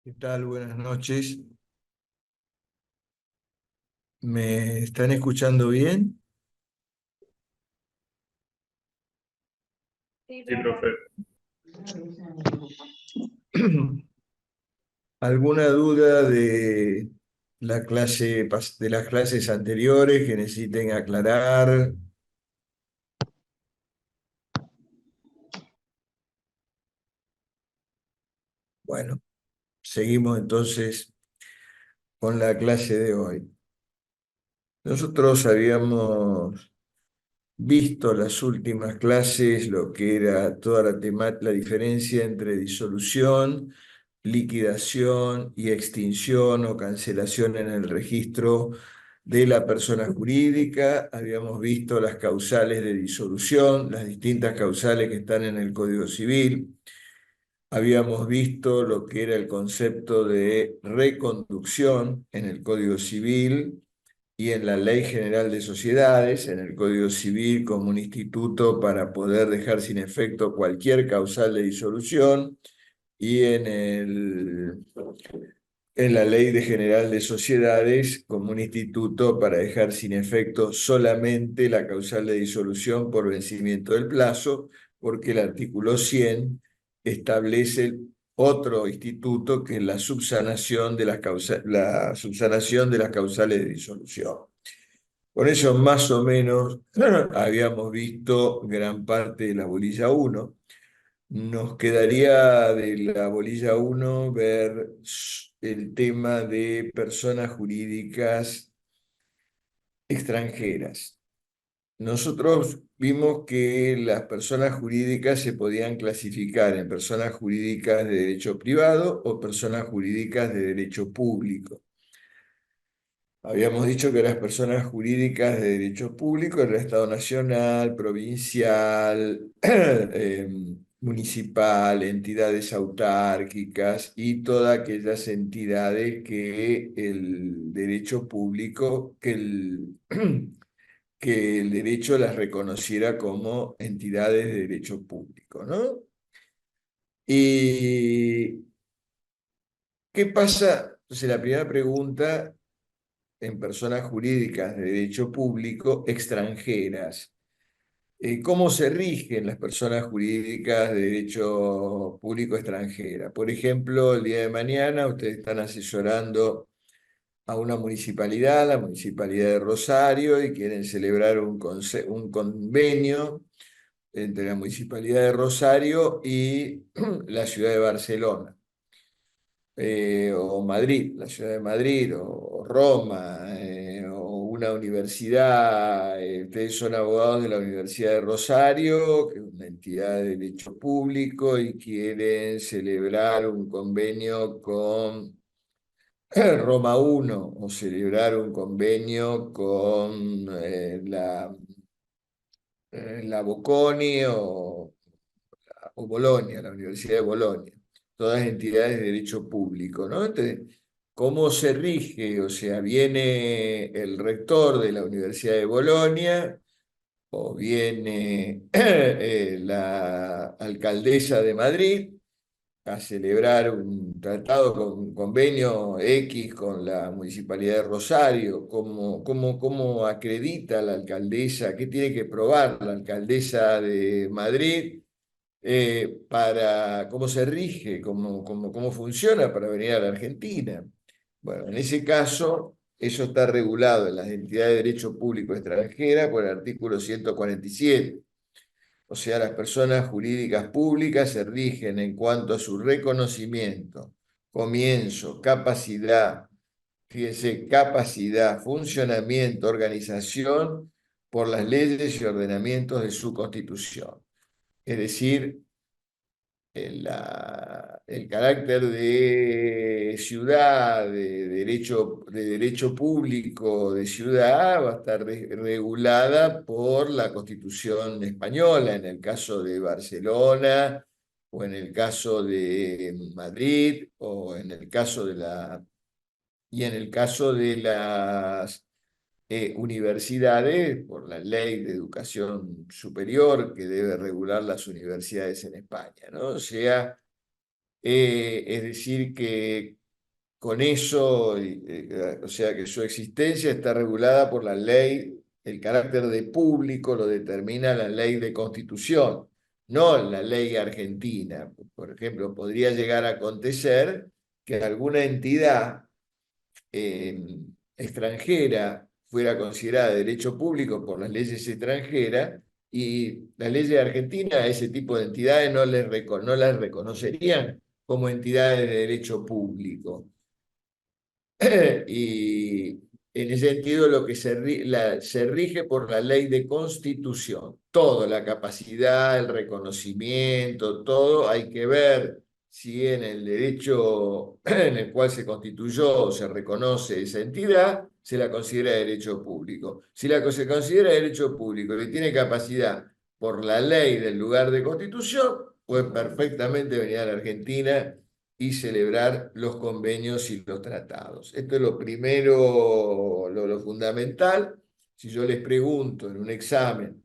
¿Qué tal? Buenas noches. ¿Me están escuchando bien? Sí, profe. ¿Alguna duda de de las clases anteriores que necesiten aclarar? Bueno, seguimos entonces con la clase de hoy. Nosotros habíamos visto las últimas clases lo que era toda la diferencia entre disolución, liquidación y extinción o cancelación en el registro de la persona jurídica. Habíamos visto las causales de disolución, las distintas causales que están en el Código Civil. Habíamos visto lo que era el concepto de reconducción en el Código Civil y en la Ley General de Sociedades, en el Código Civil, como un instituto para poder dejar sin efecto cualquier causal de disolución, y en la Ley General de Sociedades como un instituto para dejar sin efecto solamente la causal de disolución por vencimiento del plazo, porque el artículo 100 establece otro instituto que es la subsanación de la subsanación de las causales de disolución. Por eso más o menos habíamos visto gran parte de la bolilla 1. Nos quedaría de la bolilla 1 ver el tema de personas jurídicas extranjeras. Nosotros vimos que las personas jurídicas se podían clasificar en personas jurídicas de derecho privado o personas jurídicas de derecho público. Habíamos dicho que las personas jurídicas de derecho público era el Estado nacional, provincial, municipal, entidades autárquicas y todas aquellas entidades que el derecho público, que el derecho las reconociera como entidades de derecho público, ¿no? ¿Y qué pasa? Entonces, la primera pregunta en personas jurídicas de derecho público extranjeras. ¿Cómo se rigen las personas jurídicas de derecho público extranjera? Por ejemplo, el día de mañana ustedes están asesorando a una municipalidad, la Municipalidad de Rosario, y quieren celebrar un convenio entre la Municipalidad de Rosario y la ciudad de Barcelona. O Madrid, la ciudad de Madrid, o Roma, o una universidad. Ustedes son abogados de la Universidad de Rosario, que es una entidad de derecho público, y quieren celebrar un convenio con Roma 1 o celebrar un convenio con la Bocconi o Bolonia, la Universidad de Bolonia, todas entidades de derecho público, ¿no? Entonces, ¿cómo se rige? O sea, viene el rector de la Universidad de Bolonia o viene la alcaldesa de Madrid a celebrar un tratado, con un convenio X con la Municipalidad de Rosario. ¿Cómo acredita la alcaldesa? ¿Qué tiene que probar la alcaldesa de Madrid? ¿Cómo se rige, cómo funciona para venir a la Argentina? Bueno, en ese caso, eso está regulado en las entidades de derecho público extranjera por el artículo 147. O sea, las personas jurídicas públicas se rigen en cuanto a su reconocimiento, comienzo, capacidad, fíjense, capacidad, funcionamiento, organización por las leyes y ordenamientos de su constitución. Es decir, el carácter de ciudad, de derecho público de ciudad, va a estar regulada por la Constitución española, en el caso de Barcelona, o en el caso de Madrid, o en el caso y en el caso de las universidades, por la ley de educación superior que debe regular las universidades en España, ¿no? O sea, Es decir, que con eso, o sea, que su existencia está regulada por la ley, el carácter de público lo determina la ley de constitución, no la ley argentina. Por ejemplo, podría llegar a acontecer que alguna entidad extranjera fuera considerada de derecho público por las leyes extranjeras y las leyes argentinas a ese tipo de entidades no las reconocerían como entidades de derecho público. Y en ese sentido lo que se rige por la ley de constitución. Todo, la capacidad, el reconocimiento, todo hay que ver si en el derecho en el cual se constituyó o se reconoce esa entidad, se la considera derecho público. Si se considera derecho público y tiene capacidad por la ley del lugar de constitución, puede perfectamente venir a la Argentina y celebrar los convenios y los tratados. Esto es lo primero, lo fundamental. Si yo les pregunto en un examen,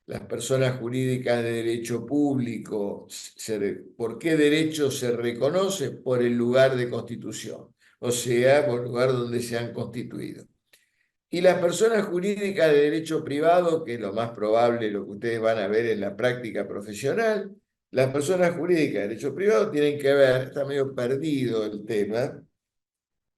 las personas jurídicas de derecho público, ¿por qué derecho se reconoce? Por el lugar de constitución, o sea, por el lugar donde se han constituido. Y las personas jurídicas de derecho privado, que es lo más probable, lo que ustedes van a ver en la práctica profesional, las personas jurídicas de derecho privado tienen que ver, está medio perdido el tema,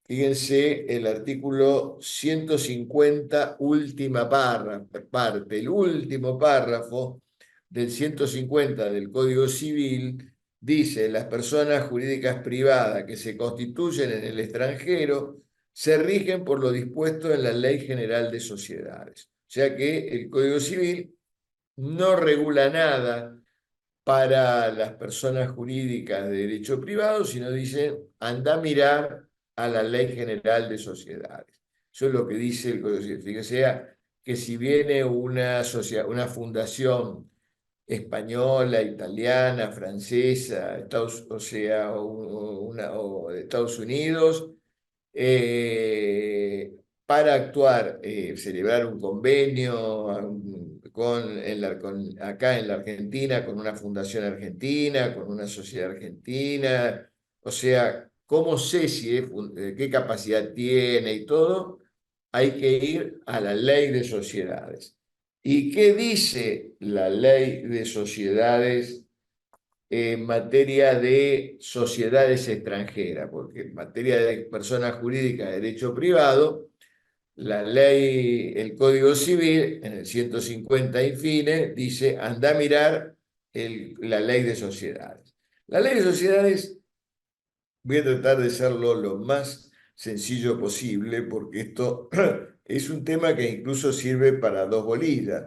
fíjense el artículo 150, última parte, el último párrafo del 150 del Código Civil, dice, las personas jurídicas privadas que se constituyen en el extranjero se rigen por lo dispuesto en la Ley General de Sociedades. O sea que el Código Civil no regula nada para las personas jurídicas de derecho privado, sino dice, anda a mirar a la Ley General de Sociedades. Eso es lo que dice el Código Civil. Fíjese que si viene una fundación española, italiana, francesa, o de Estados Unidos, eh, para actuar, celebrar un convenio acá en la Argentina, con una fundación argentina, con una sociedad argentina, o sea, cómo sé qué capacidad tiene y todo, hay que ir a la ley de sociedades. ¿Y qué dice la ley de sociedades en materia de sociedades extranjeras? Porque en materia de personas jurídicas de derecho privado, la ley, el Código Civil, en el 150 infine, dice, anda a mirar la ley de sociedades. La ley de sociedades, voy a tratar de serlo lo más sencillo posible, porque esto es un tema que incluso sirve para dos bolillas,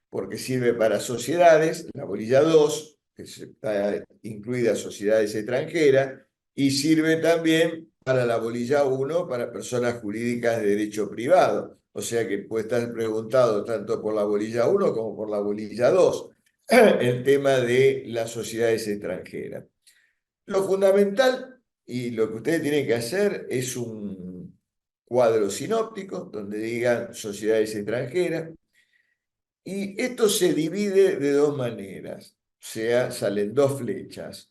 porque sirve para sociedades, la bolilla 2 que está incluida sociedades extranjeras, y sirve también para la bolilla 1 para personas jurídicas de derecho privado. O sea que puede estar preguntado tanto por la bolilla 1 como por la bolilla 2 el tema de las sociedades extranjeras. Lo fundamental y lo que ustedes tienen que hacer es un cuadro sinóptico donde digan sociedades extranjeras, y esto se divide de dos maneras, o sea, salen dos flechas.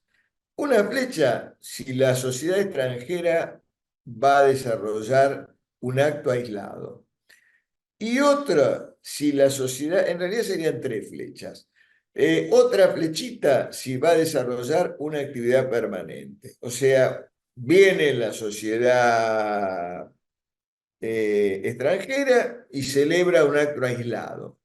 Una flecha, si la sociedad extranjera va a desarrollar un acto aislado. Y otra, si la sociedad, en realidad serían tres flechas. Otra flechita, si va a desarrollar una actividad permanente. O sea, viene la sociedad extranjera y celebra un acto aislado,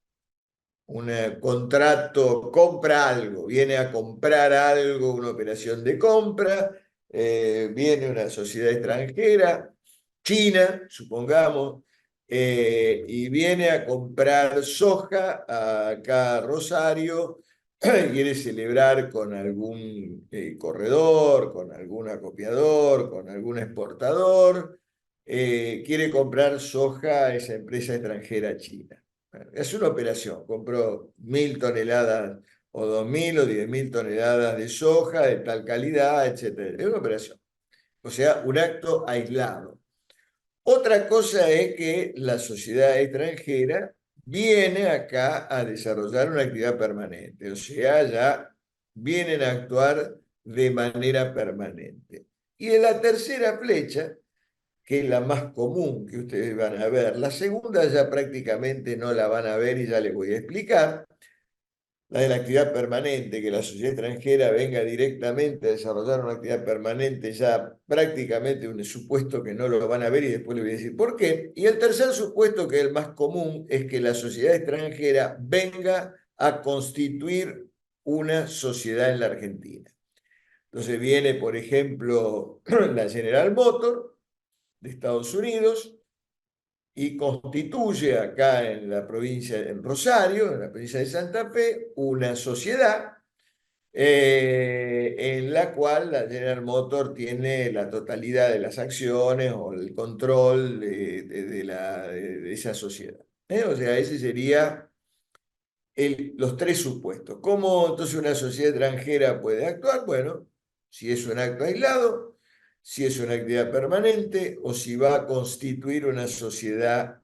un contrato, compra algo, viene a comprar algo, una operación de compra, viene una sociedad extranjera, China, supongamos, y viene a comprar soja acá a Rosario, quiere celebrar con algún corredor, con algún acopiador, con algún exportador, quiere comprar soja a esa empresa extranjera china. Es una operación, compró 1.000 toneladas o 2.000 o 10.000 toneladas de soja de tal calidad, etc. Es una operación, o sea, un acto aislado. Otra cosa es que la sociedad extranjera viene acá a desarrollar una actividad permanente, o sea, ya vienen a actuar de manera permanente. Y en la tercera flecha, que es la más común que ustedes van a ver, la segunda ya prácticamente no la van a ver y ya les voy a explicar. La de la actividad permanente, que la sociedad extranjera venga directamente a desarrollar una actividad permanente, ya prácticamente un supuesto que no lo van a ver y después les voy a decir por qué. Y el tercer supuesto, que es el más común, es que la sociedad extranjera venga a constituir una sociedad en la Argentina. Entonces viene, por ejemplo, la General Motors de Estados Unidos y constituye acá en la provincia, en Rosario, en la provincia de Santa Fe, una sociedad en la cual la General Motors tiene la totalidad de las acciones o el control de esa sociedad. O sea, ese sería los tres supuestos. ¿Cómo entonces una sociedad extranjera puede actuar? Bueno, si es un acto aislado, si es una actividad permanente o si va a constituir una sociedad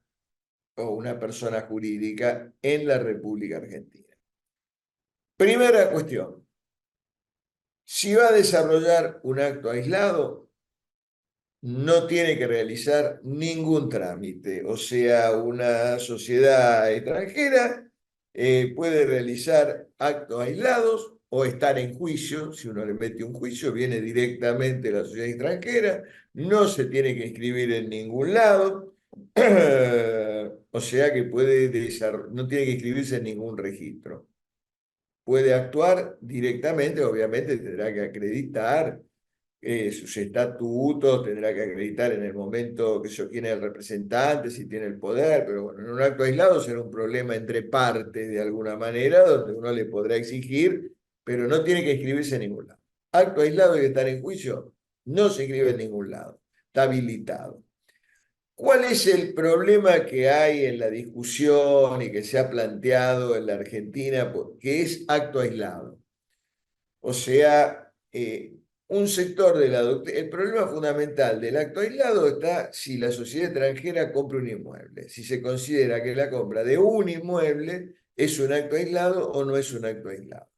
o una persona jurídica en la República Argentina. Primera cuestión, si va a desarrollar un acto aislado, no tiene que realizar ningún trámite, o sea, una sociedad extranjera puede realizar actos aislados o estar en juicio. Si uno le mete un juicio, viene directamente la sociedad extranjera, no se tiene que inscribir en ningún lado, o sea que no tiene que inscribirse en ningún registro. Puede actuar directamente, obviamente tendrá que acreditar sus estatutos, tendrá que acreditar en el momento que se tiene el representante, si tiene el poder, pero bueno, en un acto aislado será un problema entre partes de alguna manera, donde uno le podrá exigir, pero no tiene que inscribirse en ningún lado. Acto aislado y estar en juicio, no se inscribe en ningún lado, está habilitado. ¿Cuál es el problema que hay en la discusión y que se ha planteado en la Argentina, que es acto aislado? O sea, un sector de la doctrina. El problema fundamental del acto aislado está si la sociedad extranjera compra un inmueble. Si se considera que la compra de un inmueble es un acto aislado o no es un acto aislado.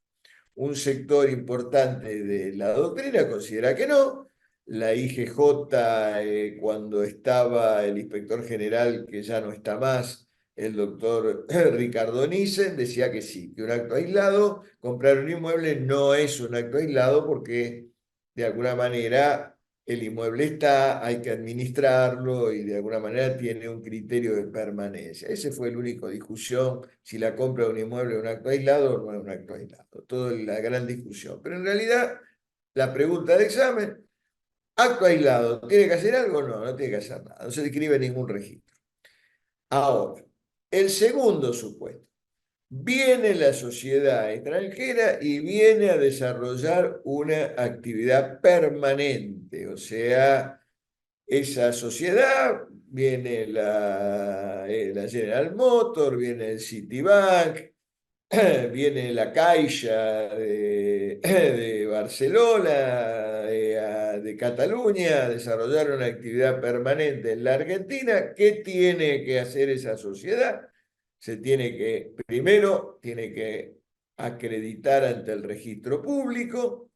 Un sector importante de la doctrina considera que no. La IGJ, cuando estaba el inspector general, que ya no está más, el doctor Ricardo Nissen, decía que sí, que un acto aislado, comprar un inmueble no es un acto aislado porque de alguna manera el inmueble está, hay que administrarlo y de alguna manera tiene un criterio de permanencia. Ese fue el único discusión, si la compra de un inmueble es un acto aislado o no es un acto aislado. Toda la gran discusión. Pero en realidad, la pregunta de examen, acto aislado, ¿tiene que hacer algo? No, no tiene que hacer nada. No se describe ningún registro. Ahora, el segundo supuesto. Viene la sociedad extranjera y viene a desarrollar una actividad permanente, o sea, esa sociedad, viene la General Motors, viene el Citibank, viene la Caixa de Barcelona, de Cataluña, a desarrollar una actividad permanente en la Argentina. ¿Qué tiene que hacer esa sociedad? Primero, tiene que acreditar ante el registro público,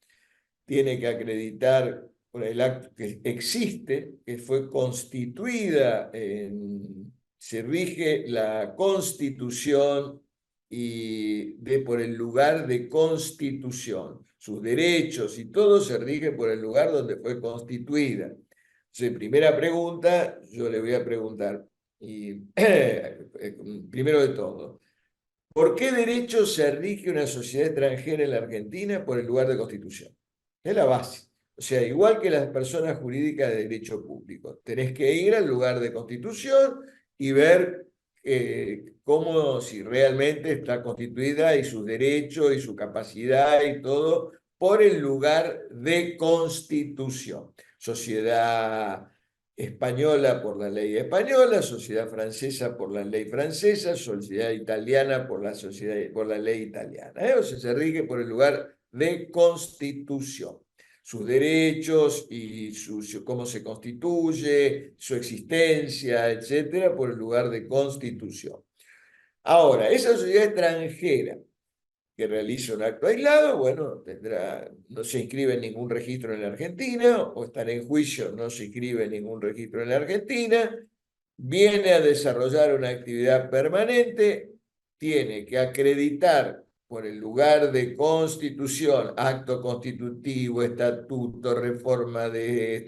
tiene que acreditar el acto que existe, que fue constituida, se rige la Constitución por el lugar de constitución. Sus derechos y todo se rige por el lugar donde fue constituida. Entonces, primera pregunta, yo le voy a preguntar, y, primero de todo, ¿por qué derecho se rige una sociedad extranjera en la Argentina? Por el lugar de constitución. Es la base. O sea, igual que las personas jurídicas de derecho público. Tenés que ir al lugar de constitución y ver cómo, si realmente está constituida y sus derechos y su capacidad y todo por el lugar de constitución. Sociedad española por la ley española, sociedad francesa por la ley francesa, sociedad italiana por la ley italiana. O sea, se rige por el lugar de constitución. Sus derechos y cómo se constituye, su existencia, etcétera, por el lugar de constitución. Ahora, esa sociedad extranjera que realiza un acto aislado, bueno, no se inscribe en ningún registro en la Argentina, o estará en juicio, no se inscribe en ningún registro en la Argentina, viene a desarrollar una actividad permanente, tiene que acreditar por el lugar de constitución, acto constitutivo, estatuto, reforma de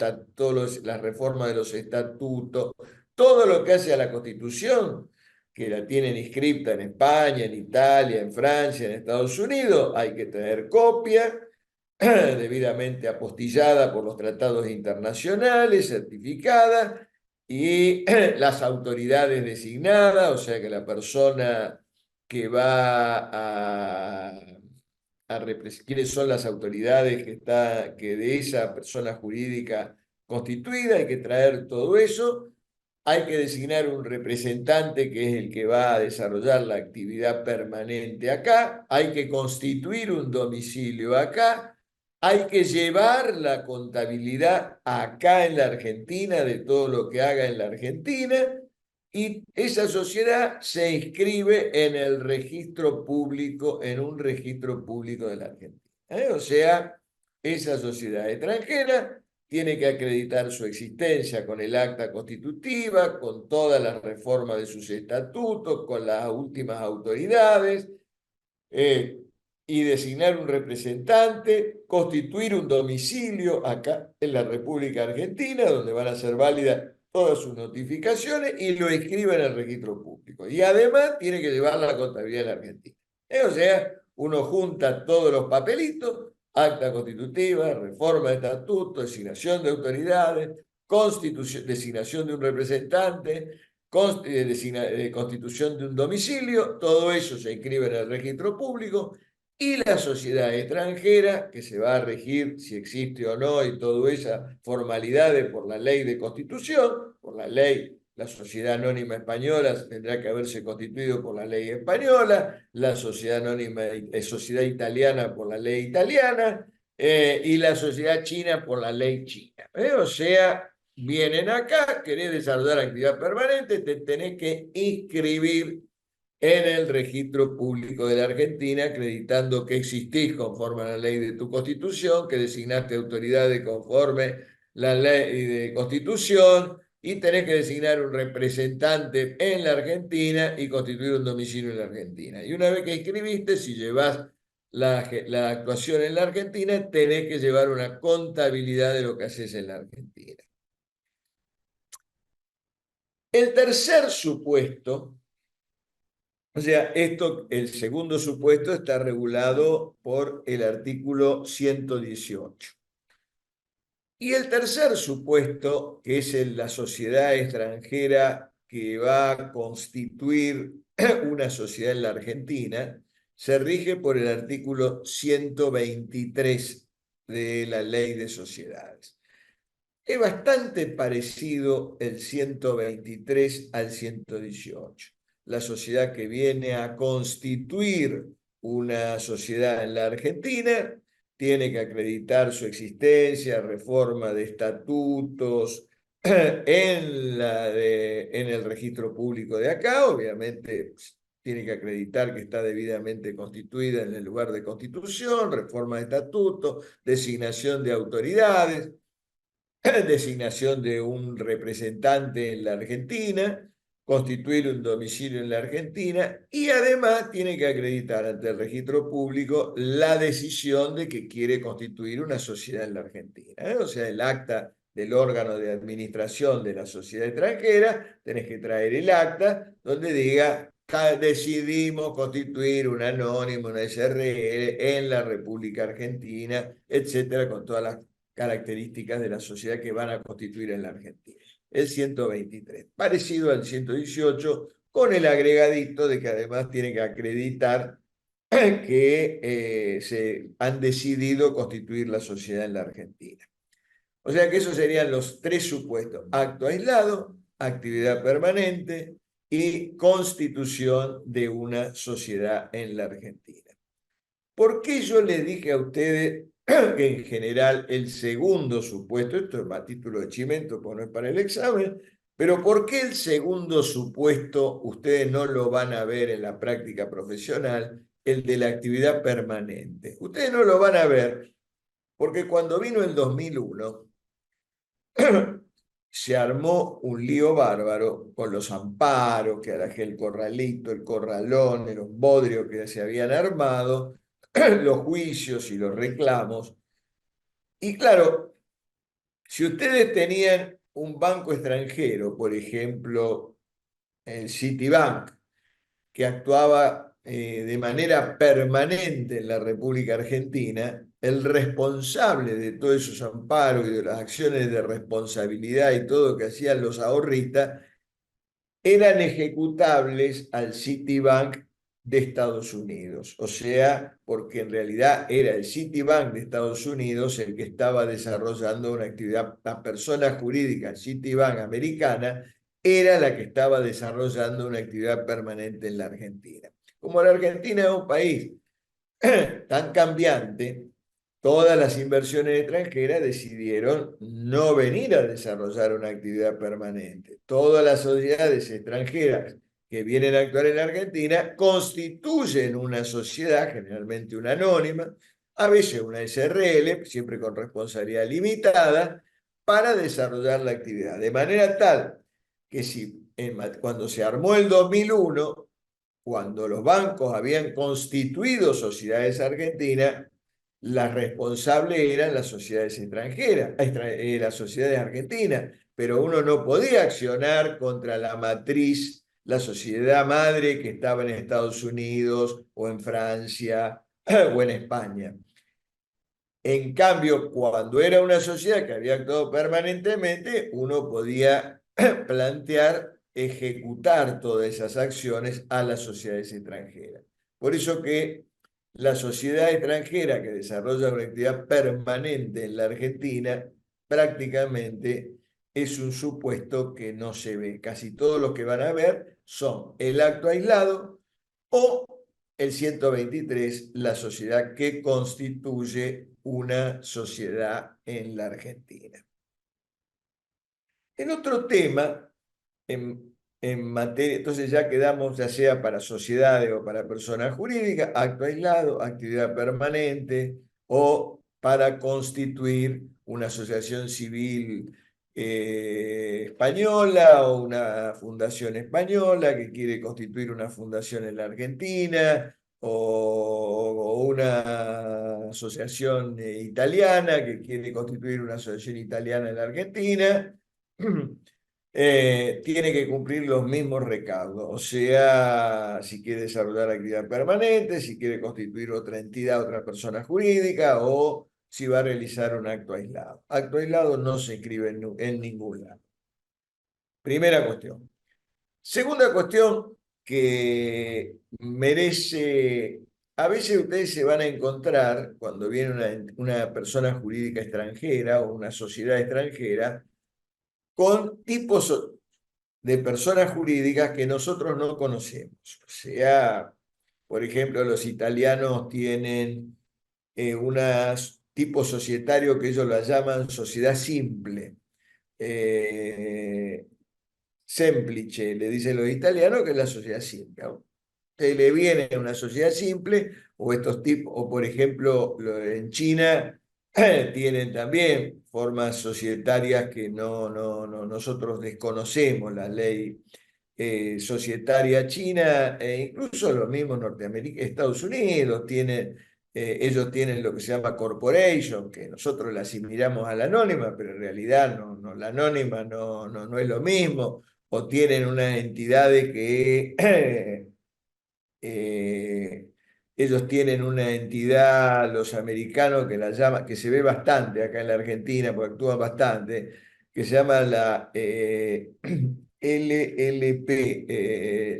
las reformas de los estatutos, todo lo que hace a la Constitución, que la tienen inscripta en España, en Italia, en Francia, en Estados Unidos, hay que tener copia debidamente apostillada por los tratados internacionales, certificada, y las autoridades designadas, o sea que la persona que va quiénes son las autoridades que de esa persona jurídica constituida, hay que traer todo eso, hay que designar un representante que es el que va a desarrollar la actividad permanente acá, hay que constituir un domicilio acá, hay que llevar la contabilidad acá en la Argentina de todo lo que haga en la Argentina, y esa sociedad se inscribe en el registro público, en un registro público de la Argentina. O sea, esa sociedad extranjera tiene que acreditar su existencia con el acta constitutiva, con todas las reformas de sus estatutos, con las últimas autoridades, eh, y designar un representante, constituir un domicilio acá en la República Argentina, donde van a ser válidas todas sus notificaciones, y lo inscribe en el registro público. Y además tiene que llevar la contabilidad en la Argentina. O sea, uno junta todos los papelitos, acta constitutiva, reforma de estatuto, designación de autoridades, designación de un representante, constitución de un domicilio, todo eso se inscribe en el registro público, y la sociedad extranjera, que se va a regir si existe o no, y todas esas formalidades por la ley de constitución, por la ley, la sociedad anónima española tendrá que haberse constituido por la ley española, la sociedad anónima, sociedad italiana por la ley italiana, y la sociedad china por la ley china. O sea, vienen acá, querés desarrollar actividad permanente, te tenés que inscribir en el registro público de la Argentina, acreditando que existís conforme a la ley de tu constitución, que designaste autoridades conforme la ley de constitución, y tenés que designar un representante en la Argentina y constituir un domicilio en la Argentina. Y una vez que inscribiste, si llevas la actuación en la Argentina, tenés que llevar una contabilidad de lo que haces en la Argentina. El tercer supuesto, o sea, el segundo supuesto está regulado por el artículo 118. Y el tercer supuesto, que es la sociedad extranjera que va a constituir una sociedad en la Argentina, se rige por el artículo 123 de la Ley de Sociedades. Es bastante parecido el 123 al 118. La sociedad que viene a constituir una sociedad en la Argentina tiene que acreditar su existencia, reforma de estatutos en el registro público de acá, obviamente tiene que acreditar que está debidamente constituida en el lugar de constitución, reforma de estatutos, designación de autoridades, designación de un representante en la Argentina, constituir un domicilio en la Argentina, y además tiene que acreditar ante el registro público la decisión de que quiere constituir una sociedad en la Argentina. O sea, el acta del órgano de administración de la sociedad extranjera, tenés que traer el acta donde diga: decidimos constituir un anónimo, una SRL en la República Argentina, etcétera, con todas las características de la sociedad que van a constituir en la Argentina. El 123, parecido al 118, con el agregadito de que además tiene que acreditar que se han decidido constituir la sociedad en la Argentina. O sea que esos serían los tres supuestos: acto aislado, actividad permanente y constitución de una sociedad en la Argentina. ¿Por qué yo les dije a ustedes que en general el segundo supuesto, esto es a título de chimento, pues no es para el examen, pero por qué el segundo supuesto ustedes no lo van a ver en la práctica profesional, el de la actividad permanente. Ustedes no lo van a ver porque cuando vino el 2001 se armó un lío bárbaro con los amparos, que arajé el corralito, el corralón, los bodrios que se habían armado, los juicios y los reclamos. Y claro, si ustedes tenían un banco extranjero, por ejemplo, el Citibank, que actuaba de manera permanente en la República Argentina, el responsable de todos esos amparos y de las acciones de responsabilidad y todo que hacían los ahorristas, eran ejecutables al Citibank de Estados Unidos. O sea, porque en realidad era el Citibank de Estados Unidos el que estaba desarrollando una actividad, la persona jurídica Citibank americana era la que estaba desarrollando una actividad permanente en la Argentina. Como la Argentina es un país tan cambiante, todas las inversiones extranjeras decidieron no venir a desarrollar una actividad permanente. Todas las sociedades extranjeras que vienen a actuar en la Argentina constituyen una sociedad, generalmente una anónima, a veces una SRL, siempre con responsabilidad limitada, para desarrollar la actividad. De manera tal que si cuando se armó el 2001, cuando los bancos habían constituido sociedades argentinas, las responsables eran las sociedades extranjeras, las sociedades argentinas, pero uno no podía accionar contra la matriz, la sociedad madre que estaba en Estados Unidos o en Francia o en España. En cambio, cuando era una sociedad que había actuado permanentemente, uno podía plantear ejecutar todas esas acciones a las sociedades extranjeras. Por eso que la sociedad extranjera que desarrolla una actividad permanente en la Argentina prácticamente es un supuesto que no se ve. Casi todos los que van a ver son el acto aislado o el 123, la sociedad que constituye una sociedad en la Argentina. El otro tema, en materia, entonces ya quedamos ya sea para sociedades o para personas jurídicas, acto aislado, actividad permanente o para constituir una asociación civil española o una fundación española que quiere constituir una fundación en la Argentina o una asociación italiana que quiere constituir una asociación italiana en la Argentina. Tiene que cumplir los mismos recaudos, o sea, si quiere desarrollar actividad permanente, si quiere constituir otra entidad, otra persona jurídica, o si va a realizar un acto aislado. Acto aislado no se inscribe en ningún lado. Primera cuestión. Segunda cuestión que merece, a veces ustedes se van a encontrar cuando viene una persona jurídica extranjera o una sociedad extranjera con tipos de personas jurídicas que nosotros no conocemos. O sea, por ejemplo, los italianos tienen un tipo societario que ellos la llaman sociedad simple. Eh, Semplice, le dicen los italianos, que es la sociedad simple. ¿No? Se le viene una sociedad simple, o estos tipos, o por ejemplo, en China tienen también formas societarias que nosotros desconocemos, la ley societaria china, e incluso los mismos norteamericanos, Estados Unidos tienen, ellos tienen lo que se llama corporation, que nosotros la asimilamos a la anónima, pero en realidad la anónima no es lo mismo, o tienen unas entidades que ellos tienen una entidad, los americanos, que la llama, que se ve bastante acá en la Argentina, porque actúan bastante, que se llama la LLP,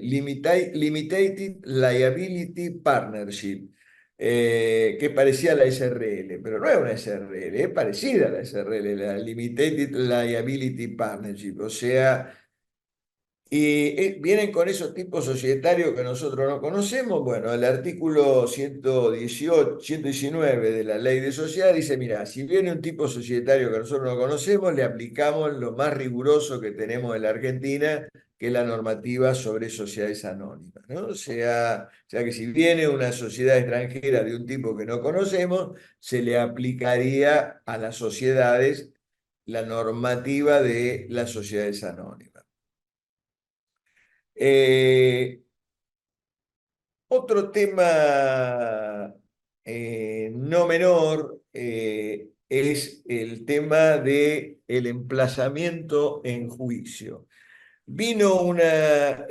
Limited Liability Partnership, que parecía la SRL, pero no es una SRL, es parecida a la SRL, la Limited Liability Partnership, o sea, Y vienen con esos tipos societarios que nosotros no conocemos. Bueno, el artículo 118, 119 de la Ley de Sociedad dice, mira, si viene un tipo societario que nosotros no conocemos, le aplicamos lo más riguroso que tenemos en la Argentina, que es la normativa sobre sociedades anónimas, ¿no? O sea que si viene una sociedad extranjera de un tipo que no conocemos, se le aplicaría a las sociedades la normativa de las sociedades anónimas. Eh, Otro tema no menor es el tema del emplazamiento en juicio. Vino una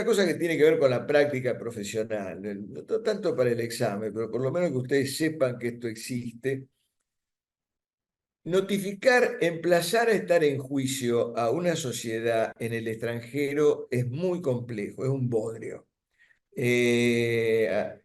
cosa que tiene que ver con la práctica profesional, no tanto para el examen, pero por lo menos que ustedes sepan que esto existe. Notificar, emplazar a estar en juicio a una sociedad en el extranjero es muy complejo, es un bodrio. Tiene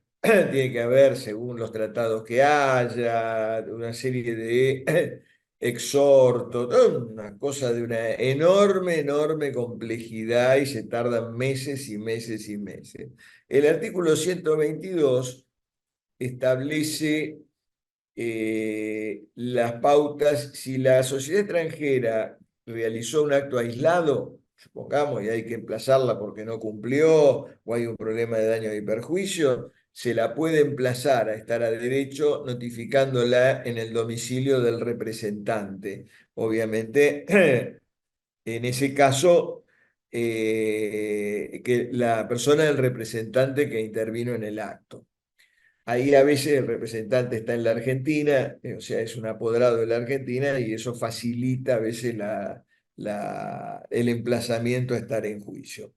que haber, según los tratados que haya, una serie de exhortos, toda una cosa de una enorme, enorme complejidad y se tardan meses y meses y meses. El artículo 122 establece las pautas. Si la sociedad extranjera realizó un acto aislado, supongamos, y hay que emplazarla porque no cumplió o hay un problema de daño y perjuicio, se la puede emplazar a estar a derecho notificándola en el domicilio del representante. Obviamente, en ese caso, que la persona del representante que intervino en el acto. Ahí a veces el representante está en la Argentina, o sea, es un apoderado de la Argentina y eso facilita a veces el emplazamiento a estar en juicio.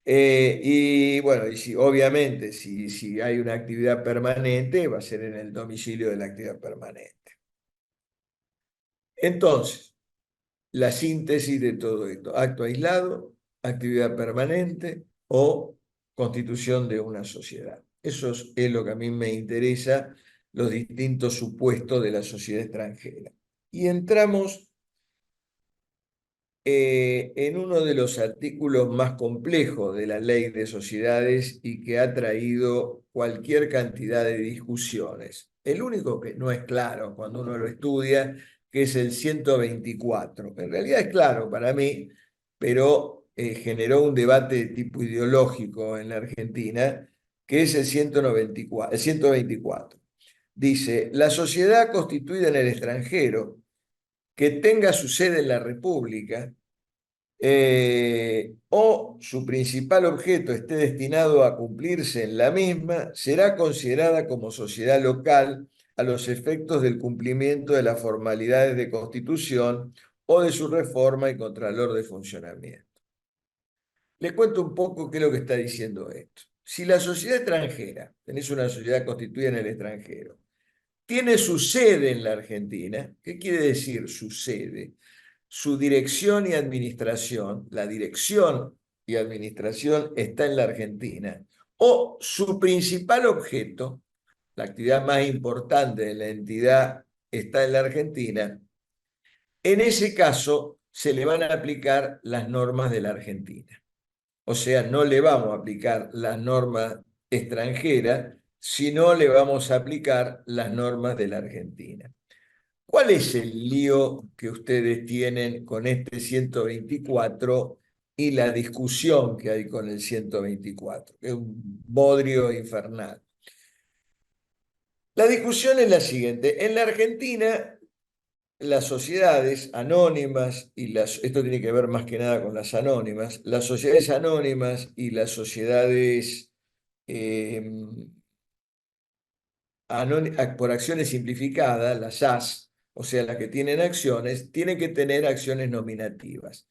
Y bueno, y si, obviamente, si hay una actividad permanente, va a ser en el domicilio de la actividad permanente. Entonces, la síntesis de todo esto: acto aislado, actividad permanente o constitución de una sociedad. Eso es lo que a mí me interesa, los distintos supuestos de la sociedad extranjera. Y entramos en uno de los artículos más complejos de la ley de sociedades y que ha traído cualquier cantidad de discusiones. El único que no es claro cuando uno lo estudia, que es el 124. En realidad es claro para mí, pero generó un debate de tipo ideológico en la Argentina, que es el 194, el 124. Dice, la sociedad constituida en el extranjero que tenga su sede en la República o su principal objeto esté destinado a cumplirse en la misma, será considerada como sociedad local a los efectos del cumplimiento de las formalidades de constitución o de su reforma y contralor de funcionamiento. Les cuento un poco qué es lo que está diciendo esto. Si la sociedad extranjera, tenés una sociedad constituida en el extranjero, tiene su sede en la Argentina, ¿qué quiere decir su sede? Su dirección y administración, la dirección y administración está en la Argentina, o su principal objeto, la actividad más importante de la entidad está en la Argentina, en ese caso se le van a aplicar las normas de la Argentina. O sea, no le vamos a aplicar las normas extranjeras, sino le vamos a aplicar las normas de la Argentina. ¿Cuál es el lío que ustedes tienen con este 124 y la discusión que hay con el 124? Es un bodrio infernal. La discusión es la siguiente. En la Argentina, las sociedades anónimas esto tiene que ver más que nada con las anónimas, las sociedades anónimas y las sociedades eh, por acciones simplificadas, las SAS, o sea, las que tienen acciones, tienen que tener acciones nominativas.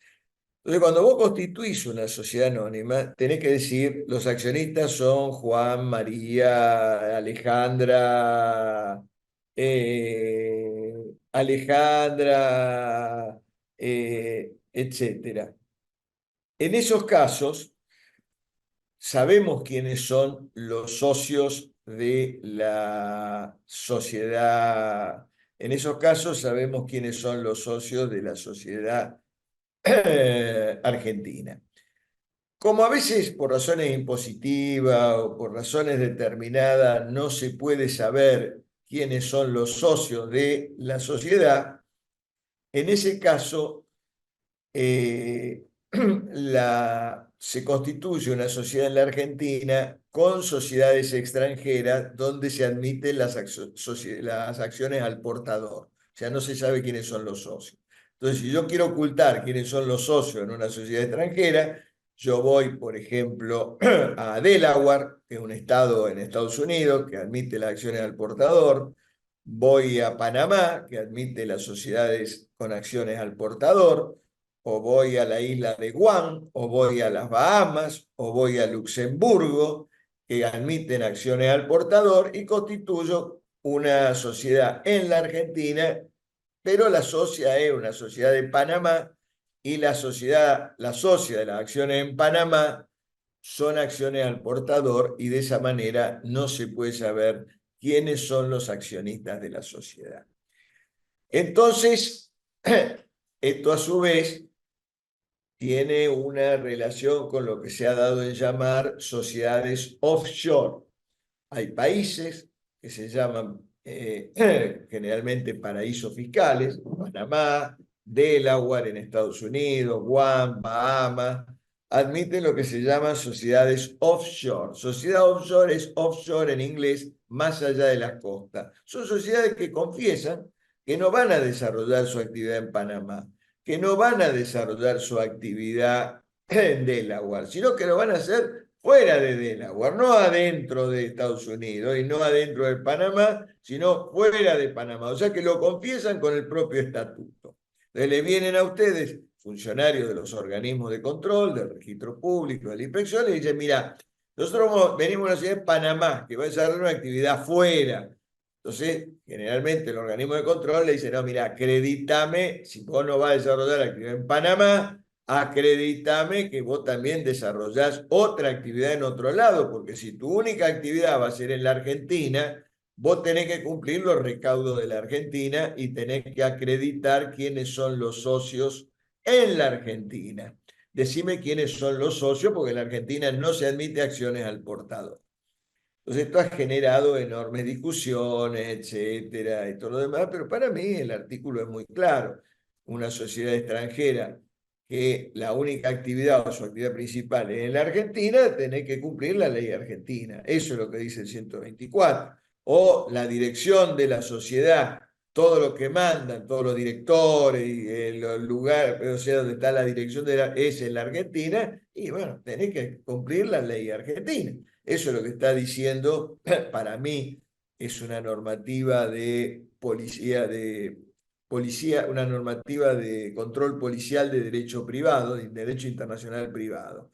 Entonces, cuando vos constituís una sociedad anónima, tenés que decir, los accionistas son Juan, María, Alejandra, etcétera. En esos casos, sabemos quiénes son los socios de la sociedad. En esos casos sabemos quiénes son los socios de la sociedad argentina. como a veces por razones impositivas o por razones determinadas no se puede saber quiénes son los socios de la sociedad, en ese caso eh, se constituye una sociedad en la Argentina con sociedades extranjeras donde se admiten las acciones al portador. O sea, no se sabe quiénes son los socios. Entonces, si yo quiero ocultar quiénes son los socios en una sociedad extranjera, yo voy, por ejemplo, a Delaware, que es un estado en Estados Unidos que admite las acciones al portador. Voy a Panamá, que admite las sociedades con acciones al portador, o voy a la isla de Guam, o voy a las Bahamas, o voy a Luxemburgo, que admiten acciones al portador, y constituyo una sociedad en la Argentina, pero la socia es una sociedad de Panamá, y la socia de las acciones en Panamá son acciones al portador, y de esa manera no se puede saber quiénes son los accionistas de la sociedad. Entonces, esto a su vez tiene una relación con lo que se ha dado en llamar sociedades offshore. Hay países que se llaman generalmente paraísos fiscales, Panamá, Delaware en Estados Unidos, Guam, Bahamas, admiten lo que se llaman sociedades offshore. Sociedad offshore es offshore en inglés, más allá de las costas. Son sociedades que confiesan que no van a desarrollar su actividad en Panamá, que no van a desarrollar su actividad en Delaware, sino que lo van a hacer fuera de Delaware, no adentro de Estados Unidos y no adentro de Panamá, sino fuera de Panamá. O sea que lo confiesan con el propio estatuto. Entonces le vienen a ustedes, funcionarios de los organismos de control, del registro público, de la inspección, y dicen, mira, nosotros venimos a una ciudad de Panamá que va a desarrollar una actividad fuera. Entonces, generalmente el organismo de control le dice, no, mira, acredítame, si vos no vas a desarrollar la actividad en Panamá, acredítame que vos también desarrollás otra actividad en otro lado, porque si tu única actividad va a ser en la Argentina, vos tenés que cumplir los recaudos de la Argentina y tenés que acreditar quiénes son los socios en la Argentina. Decime quiénes son los socios, porque en la Argentina no se admite acciones al portador. Entonces esto ha generado enormes discusiones, etcétera, y todo lo demás, pero para mí el artículo es muy claro. Una sociedad extranjera que la única actividad o su actividad principal es en la Argentina, tenés que cumplir la ley argentina. Eso es lo que dice el 124. O la dirección de la sociedad, todo lo que mandan, todos los directores, y los lugares, o sea, donde está la dirección es en la Argentina, y bueno, tenés que cumplir la ley argentina. Eso es lo que está diciendo, para mí, es una normativa de policía, una normativa de control policial de derecho privado, de derecho internacional privado.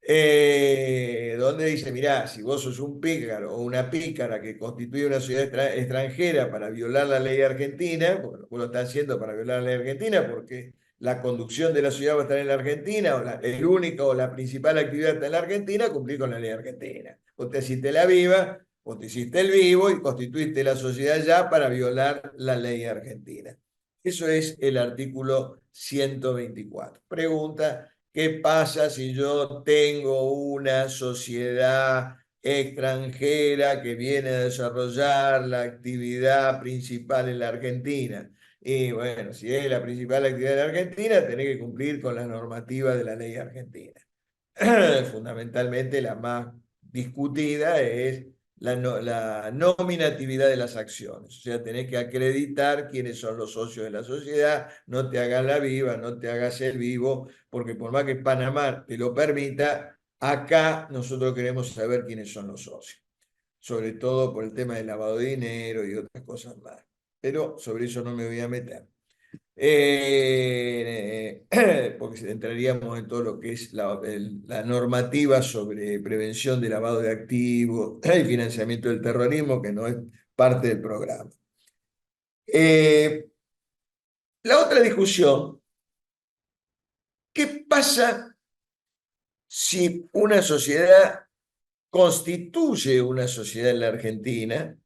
Donde dice, mirá, si vos sos un pícaro o una pícara que constituye una ciudad extranjera para violar la ley argentina, bueno, vos lo estás haciendo para violar la ley argentina porque la conducción de la ciudad va a estar en la Argentina, o el único o la principal actividad está en la Argentina, cumplir con la ley argentina. Vos te hiciste la viva, vos te hiciste el vivo y constituiste la sociedad ya para violar la ley argentina. Eso es el artículo 124. Pregunta: ¿qué pasa si yo tengo una sociedad extranjera que viene a desarrollar la actividad principal en la Argentina? Y bueno, si es la principal actividad de la Argentina, tenés que cumplir con la normativa de la ley argentina. Fundamentalmente la más discutida es la nominatividad de las acciones. O sea, tenés que acreditar quiénes son los socios de la sociedad, no te hagas la viva, no te hagas el vivo, porque por más que Panamá te lo permita, acá nosotros queremos saber quiénes son los socios, sobre todo por el tema del lavado de dinero y otras cosas más. Pero sobre eso no me voy a meter. Porque entraríamos en todo lo que es la normativa sobre prevención de lavado de activos y financiamiento del terrorismo, que no es parte del programa. La otra discusión: ¿qué pasa si una sociedad constituye una sociedad en la Argentina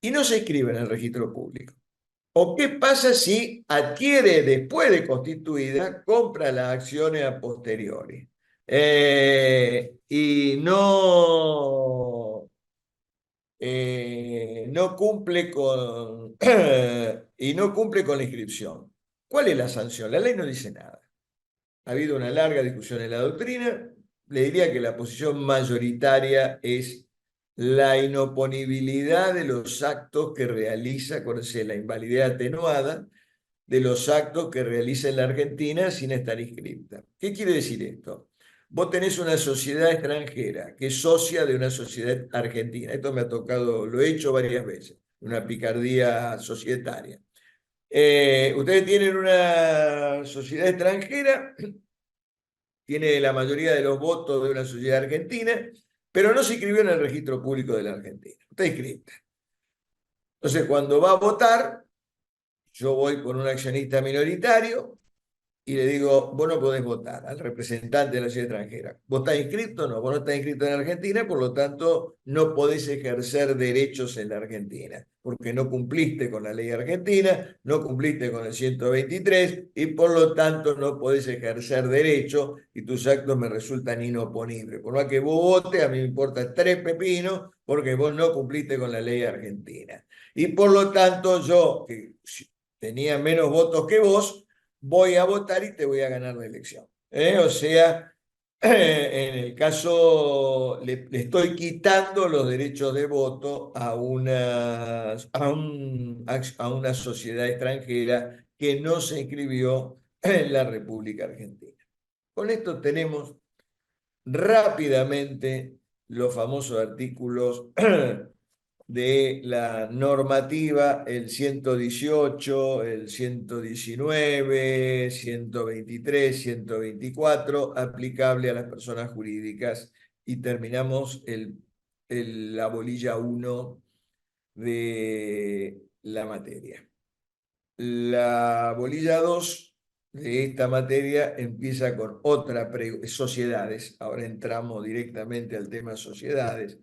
y no se inscribe en el registro público? ¿O qué pasa si adquiere después de constituida, compra las acciones a posteriori? Y no cumple con, y no cumple con la inscripción. ¿Cuál es la sanción? La ley no dice nada. Ha habido una larga discusión en la doctrina. Le diría que la posición mayoritaria es la inoponibilidad de los actos que realiza, acuérdense, la invalidez atenuada de los actos que realiza en la Argentina sin estar inscripta. ¿Qué quiere decir esto? Vos tenés una sociedad extranjera que es socia de una sociedad argentina. Esto me ha tocado, lo he hecho varias veces, una picardía societaria. Ustedes tienen una sociedad extranjera, tiene la mayoría de los votos de una sociedad argentina, pero no se inscribió en el registro público de la Argentina. Está inscrita. Entonces, cuando va a votar, yo voy con un accionista minoritario y le digo, vos no podés votar al representante de la ciudad extranjera. ¿Vos estás inscrito? No, vos no estás inscrito en Argentina, por lo tanto no podés ejercer derechos en la Argentina, porque no cumpliste con la ley argentina, no cumpliste con el 123 y por lo tanto no podés ejercer derechos y tus actos me resultan inoponibles. Por más que vos votes, a mí me importa tres pepinos porque vos no cumpliste con la ley argentina. Y por lo tanto yo, que tenía menos votos que vos, voy a votar y te voy a ganar la elección. O sea, en el caso, le estoy quitando los derechos de voto a una sociedad extranjera que no se inscribió en la República Argentina. Con esto tenemos rápidamente los famosos artículos de la normativa, el 118, el 119, 123, 124, aplicable a las personas jurídicas, y terminamos la bolilla 1 de la materia. La bolilla 2 de esta materia empieza con otra sociedades. Ahora entramos directamente al tema sociedades.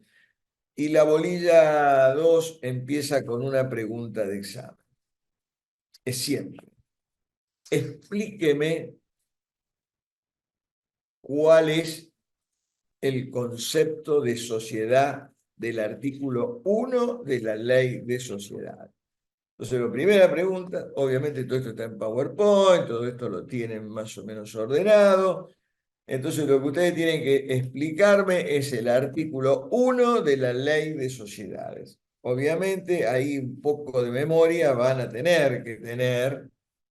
Y la bolilla 2 empieza con una pregunta de examen. Es siempre, explíqueme cuál es el concepto de sociedad del artículo 1 de la ley de sociedad. Entonces, la primera pregunta, obviamente todo esto está en PowerPoint, todo esto lo tienen más o menos ordenado. Entonces, lo que ustedes tienen que explicarme es el artículo 1 de la ley de sociedades. Obviamente, ahí un poco de memoria van a tener que tener,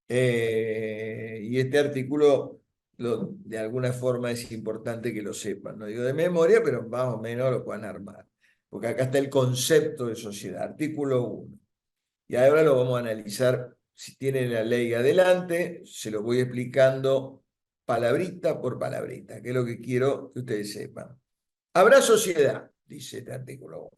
y este artículo de alguna forma es importante que lo sepan. No digo de memoria, pero más o menos lo puedan armar. Porque acá está el concepto de sociedad, artículo 1. Y ahora lo vamos a analizar. Si tienen la ley adelante, se lo voy explicando palabrita por palabrita, que es lo que quiero que ustedes sepan. Habrá sociedad, dice este artículo 1.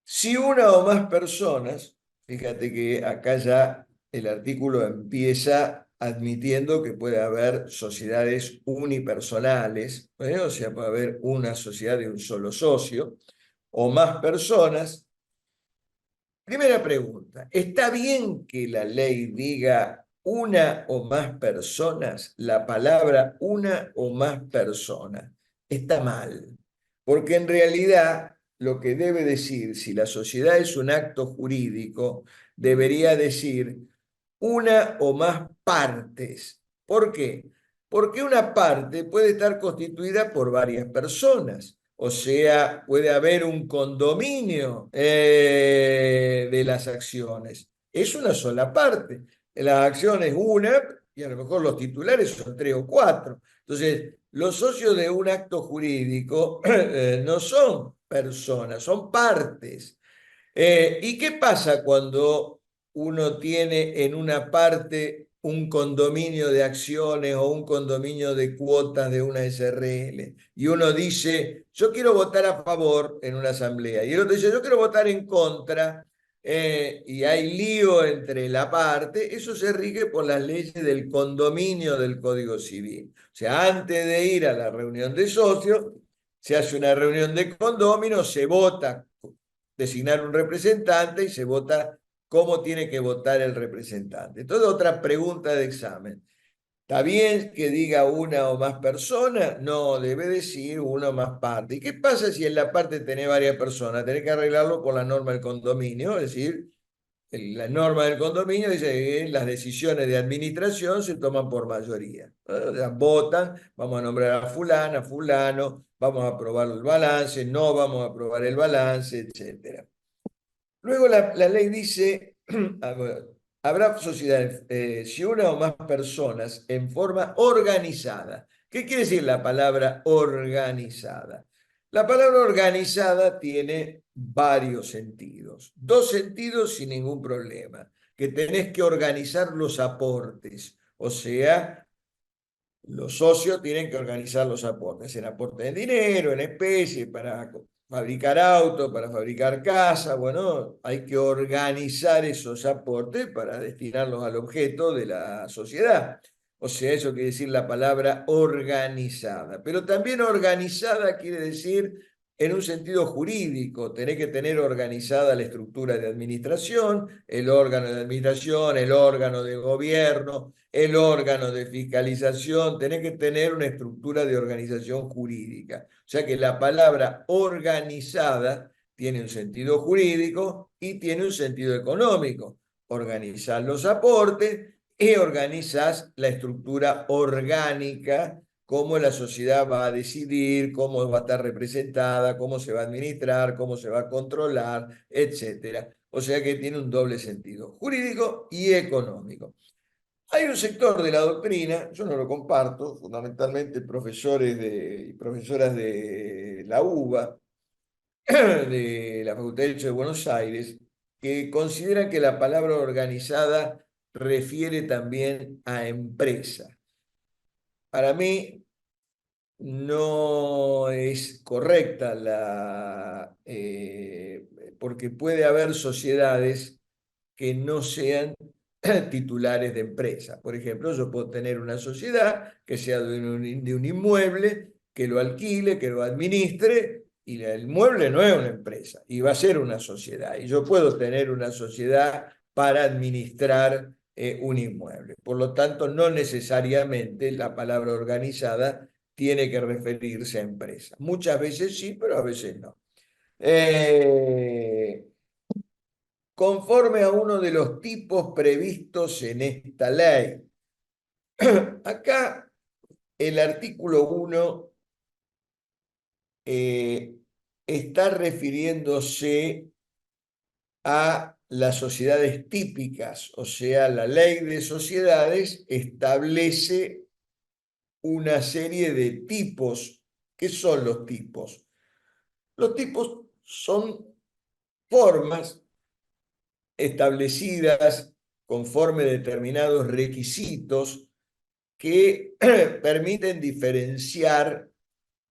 Si una o más personas, fíjate que acá ya el artículo empieza admitiendo que puede haber sociedades unipersonales, o sea, puede haber una sociedad de un solo socio, o más personas. Primera pregunta, ¿está bien que la ley diga una o más personas? La palabra una o más personas está mal, porque en realidad lo que debe decir, si la sociedad es un acto jurídico, debería decir una o más partes. ¿Por qué? Porque una parte puede estar constituida por varias personas. O sea, puede haber un condominio de las acciones. Es una sola parte. La acción es una y a lo mejor los titulares son tres o cuatro. Entonces, los socios de un acto jurídico no son personas, son partes. ¿Y qué pasa cuando uno tiene en una parte un condominio de acciones o un condominio de cuotas de una SRL? Y uno dice, yo quiero votar a favor en una asamblea. Y el otro dice, yo quiero votar en contra. Y hay lío entre la parte. Eso se rige por las leyes del condominio del Código Civil. O sea, antes de ir a la reunión de socios, se hace una reunión de condominios, se vota designar un representante y se vota cómo tiene que votar el representante. Entonces, otra pregunta de examen. ¿Está bien que diga una o más personas? No, debe decir una o más partes. ¿Y qué pasa si en la parte tenés varias personas? Tenés que arreglarlo con la norma del condominio, es decir, la norma del condominio dice que las decisiones de administración se toman por mayoría. O sea, votan, vamos a nombrar a fulana, a fulano, vamos a aprobar el balance, no vamos a aprobar el balance, etcétera. Luego la ley dice, habrá sociedades, si una o más personas en forma organizada. ¿Qué quiere decir la palabra organizada? La palabra organizada tiene varios sentidos. Dos sentidos sin ningún problema. Que tenés que organizar los aportes. O sea, los socios tienen que organizar los aportes, en aporte de dinero, en especie, para fabricar autos, para fabricar casas. Bueno, hay que organizar esos aportes para destinarlos al objeto de la sociedad. O sea, eso quiere decir la palabra organizada. Pero también organizada quiere decir en un sentido jurídico. Tenés que tener organizada la estructura de administración, el órgano de administración, el órgano de gobierno, el órgano de fiscalización, tenés que tener una estructura de organización jurídica. O sea que la palabra organizada tiene un sentido jurídico y tiene un sentido económico. Organizar los aportes y organizas la estructura orgánica, cómo la sociedad va a decidir, cómo va a estar representada, cómo se va a administrar, cómo se va a controlar, etcétera. O sea que tiene un doble sentido, jurídico y económico. Hay un sector de la doctrina, yo no lo comparto, fundamentalmente profesores y profesoras de la UBA, de la Facultad de Derecho de Buenos Aires, que consideran que la palabra organizada refiere también a empresa. Para mí no es correcta porque puede haber sociedades que no sean titulares de empresa. Por ejemplo, yo puedo tener una sociedad que sea de un inmueble, que lo alquile, que lo administre, y el inmueble no es una empresa, y va a ser una sociedad. Y yo puedo tener una sociedad para administrar un inmueble. Por lo tanto, no necesariamente la palabra organizada tiene que referirse a empresa. Muchas veces sí, pero a veces no. Eh, Conforme a uno de los tipos previstos en esta ley. Acá el artículo 1 está refiriéndose a las sociedades típicas, o sea, la ley de sociedades establece una serie de tipos. ¿Qué son los tipos? Los tipos son formas establecidas conforme determinados requisitos que permiten diferenciar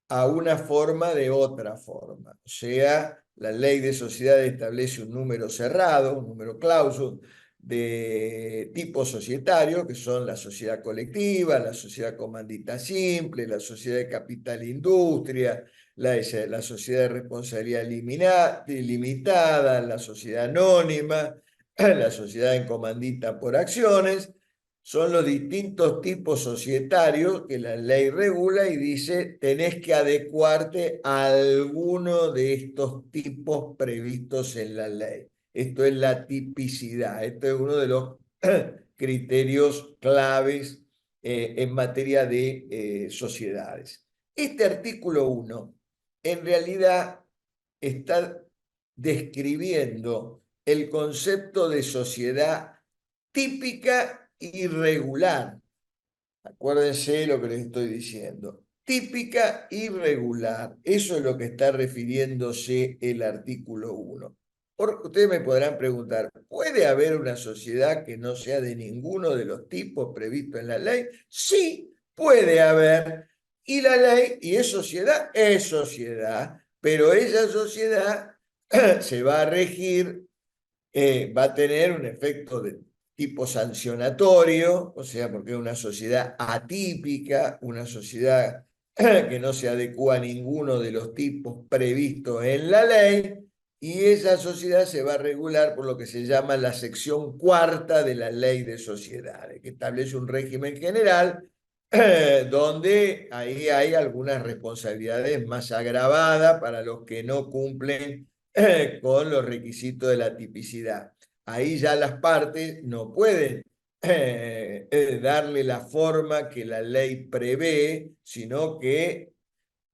a una forma de otra forma. O sea, la ley de sociedades establece un número cerrado, un número clauso de tipo societario, que son la sociedad colectiva, la sociedad comandita simple, la sociedad de capital industria, la sociedad de responsabilidad limitada, la sociedad anónima, la sociedad en comandita por acciones. Son los distintos tipos societarios que la ley regula y dice tenés que adecuarte a alguno de estos tipos previstos en la ley. Esto es la tipicidad, esto es uno de los criterios claves en materia de sociedades. Este artículo 1 en realidad está describiendo el concepto de sociedad típica y regular. Acuérdense lo que les estoy diciendo. Típica y regular. Eso es lo que está refiriéndose el artículo 1. Ustedes me podrán preguntar, ¿puede haber una sociedad que no sea de ninguno de los tipos previstos en la ley? Sí, puede haber. Y la ley, y es sociedad, pero esa sociedad se va a regir, va a tener un efecto de tipo sancionatorio, o sea, porque es una sociedad atípica, una sociedad que no se adecua a ninguno de los tipos previstos en la ley, y esa sociedad se va a regular por lo que se llama la sección cuarta de la Ley de Sociedades, que establece un régimen general donde ahí hay algunas responsabilidades más agravadas para los que no cumplen con los requisitos de la tipicidad. Ahí ya las partes no pueden darle la forma que la ley prevé, sino que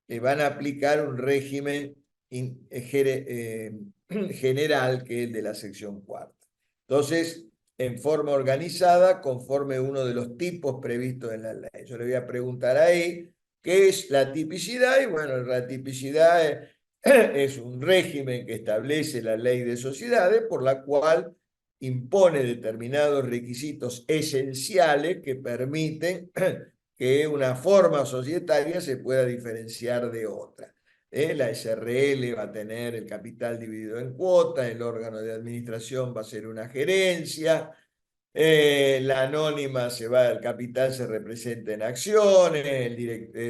le van a aplicar un régimen general que es el de la sección cuarta. Entonces, en forma organizada, conforme uno de los tipos previstos en la ley. Yo le voy a preguntar ahí qué es la tipicidad, y bueno, la tipicidad es un régimen que establece la ley de sociedades por la cual impone determinados requisitos esenciales que permiten que una forma societaria se pueda diferenciar de otra. La SRL va a tener el capital dividido en cuotas, el órgano de administración va a ser una gerencia, la anónima el capital se representa en acciones,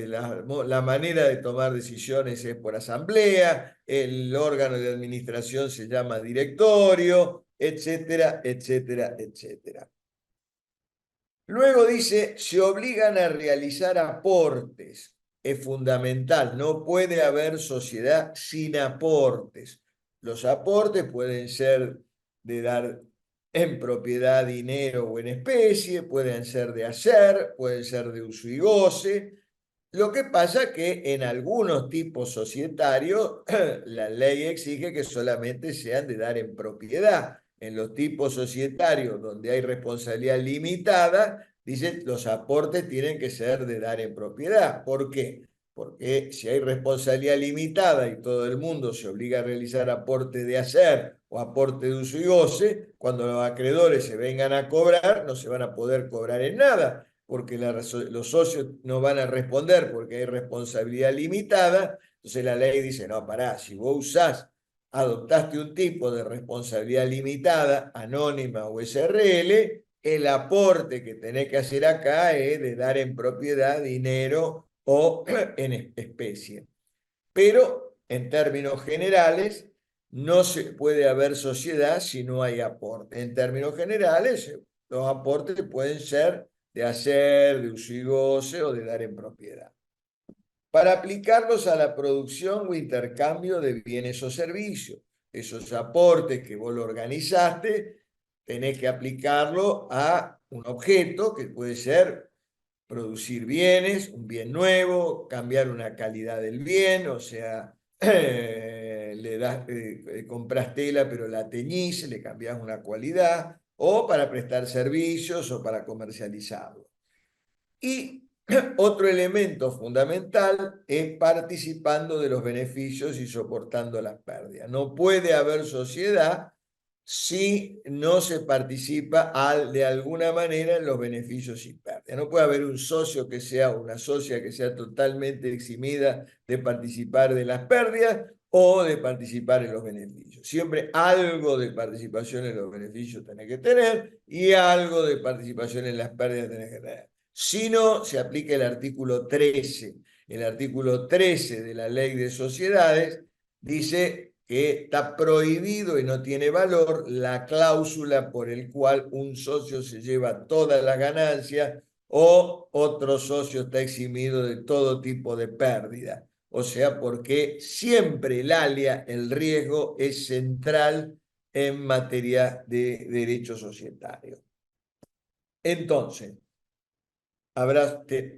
la manera de tomar decisiones es por asamblea, el órgano de administración se llama directorio, etcétera, etcétera, etcétera. Luego dice, se obligan a realizar aportes. Es fundamental, no puede haber sociedad sin aportes. Los aportes pueden ser de dar en propiedad dinero o en especie, pueden ser de hacer, pueden ser de uso y goce. Lo que pasa es que en algunos tipos societarios la ley exige que solamente sean de dar en propiedad. En los tipos societarios donde hay responsabilidad limitada, dice los aportes tienen que ser de dar en propiedad. ¿Por qué? Porque si hay responsabilidad limitada y todo el mundo se obliga a realizar aporte de hacer o aporte de uso y goce, cuando los acreedores se vengan a cobrar, no se van a poder cobrar en nada porque los socios no van a responder porque hay responsabilidad limitada. Entonces la ley dice, no, pará, si vos adoptaste un tipo de responsabilidad limitada, anónima o SRL, el aporte que tenés que hacer acá es de dar en propiedad dinero o en especie. Pero en términos generales, no se puede haber sociedad si no hay aporte. En términos generales, los aportes pueden ser de hacer, de uso y goce o de dar en propiedad. Para aplicarlos a la producción o intercambio de bienes o servicios. Esos aportes que vos lo organizaste, tenés que aplicarlo a un objeto que puede ser producir bienes, un bien nuevo, cambiar una calidad del bien, o sea, compras tela pero la teñís, le cambias una cualidad, o para prestar servicios o para comercializarlo. Y otro elemento fundamental es participando de los beneficios y soportando las pérdidas. No puede haber sociedad si no se participa de alguna manera en los beneficios y pérdidas. No puede haber un socio que sea, una socia que sea totalmente eximida de participar de las pérdidas o de participar en los beneficios. Siempre algo de participación en los beneficios tenés que tener y algo de participación en las pérdidas tenés que tener. Si no, se aplica el artículo 13. El artículo 13 de la Ley de Sociedades dice que está prohibido y no tiene valor la cláusula por el cual un socio se lleva todas las ganancias o otro socio está eximido de todo tipo de pérdida. O sea, porque siempre el riesgo es central en materia de derecho societario. Entonces,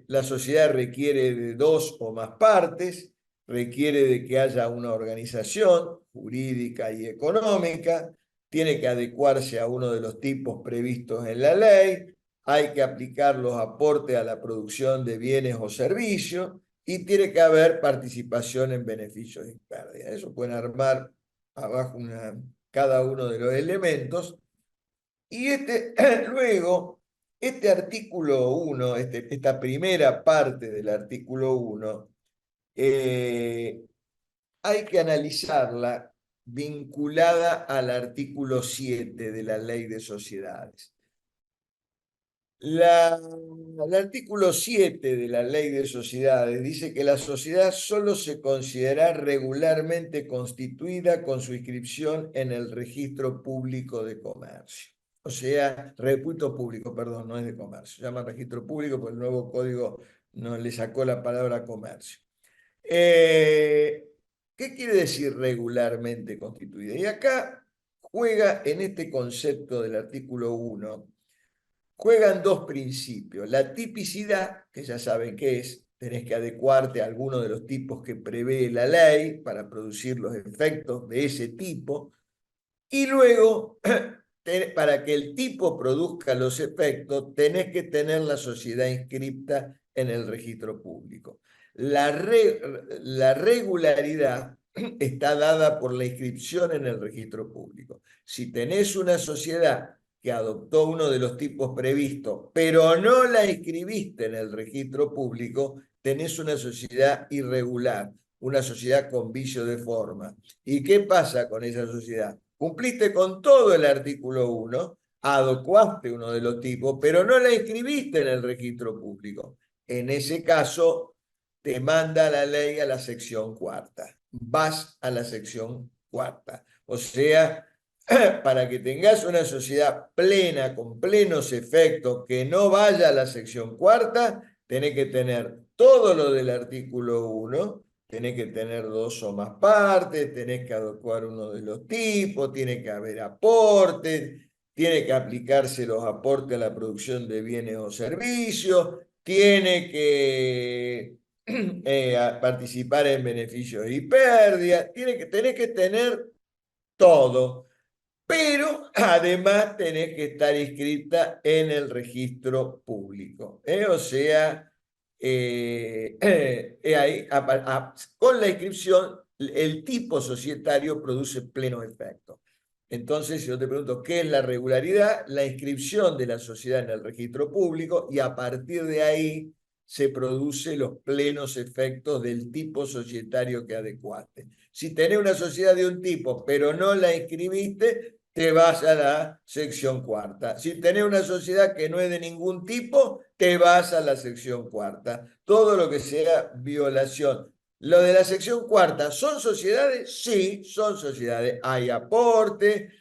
la sociedad requiere de dos o más partes, requiere de que haya una organización jurídica y económica, tiene que adecuarse a uno de los tipos previstos en la ley, hay que aplicar los aportes a la producción de bienes o servicios y tiene que haber participación en beneficios y pérdidas. Eso pueden armar abajo cada uno de los elementos. Y luego, este artículo 1, esta primera parte del artículo 1, hay que analizarla vinculada al artículo 7 de la Ley de Sociedades. El artículo 7 de la Ley de Sociedades dice que la sociedad solo se considera regularmente constituida con su inscripción en el registro público de comercio. O sea, repito público, perdón, no es de comercio, se llama registro público porque el nuevo código no le sacó la palabra comercio. ¿Qué quiere decir regularmente constituida? Y acá juega en este concepto del artículo 1 juegan dos principios. La tipicidad, que ya saben qué es, tenés que adecuarte a alguno de los tipos que prevé la ley para producir los efectos de ese tipo. Y luego, para que el tipo produzca los efectos, tenés que tener la sociedad inscripta en el registro público. La regularidad está dada por la inscripción en el registro público. Si tenés una sociedad que adoptó uno de los tipos previstos, pero no la inscribiste en el registro público, tenés una sociedad irregular, una sociedad con vicio de forma. ¿Y qué pasa con esa sociedad? Cumpliste con todo el artículo 1, adecuaste uno de los tipos, pero no la inscribiste en el registro público. En ese caso, te manda la ley a la sección cuarta. Vas a la sección cuarta. O sea, para que tengas una sociedad plena, con plenos efectos, que no vaya a la sección cuarta, tenés que tener todo lo del artículo 1, tenés que tener dos o más partes, tenés que adecuar uno de los tipos, tiene que haber aportes, tiene que aplicarse los aportes a la producción de bienes o servicios, tiene que participar en beneficios y pérdidas, tenés que tener todo, pero además tenés que estar inscrita en el registro público. O sea, ahí, con la inscripción, el tipo societario produce pleno efecto. Entonces, si yo te pregunto, ¿qué es la regularidad? La inscripción de la sociedad en el registro público y a partir de ahí se producen los plenos efectos del tipo societario que adecuaste. Si tenés una sociedad de un tipo, pero no la inscribiste, te vas a la sección cuarta. Si tenés una sociedad que no es de ningún tipo, te vas a la sección cuarta. Todo lo que sea violación. Lo de la sección cuarta, ¿son sociedades? Sí, son sociedades. Hay aporte,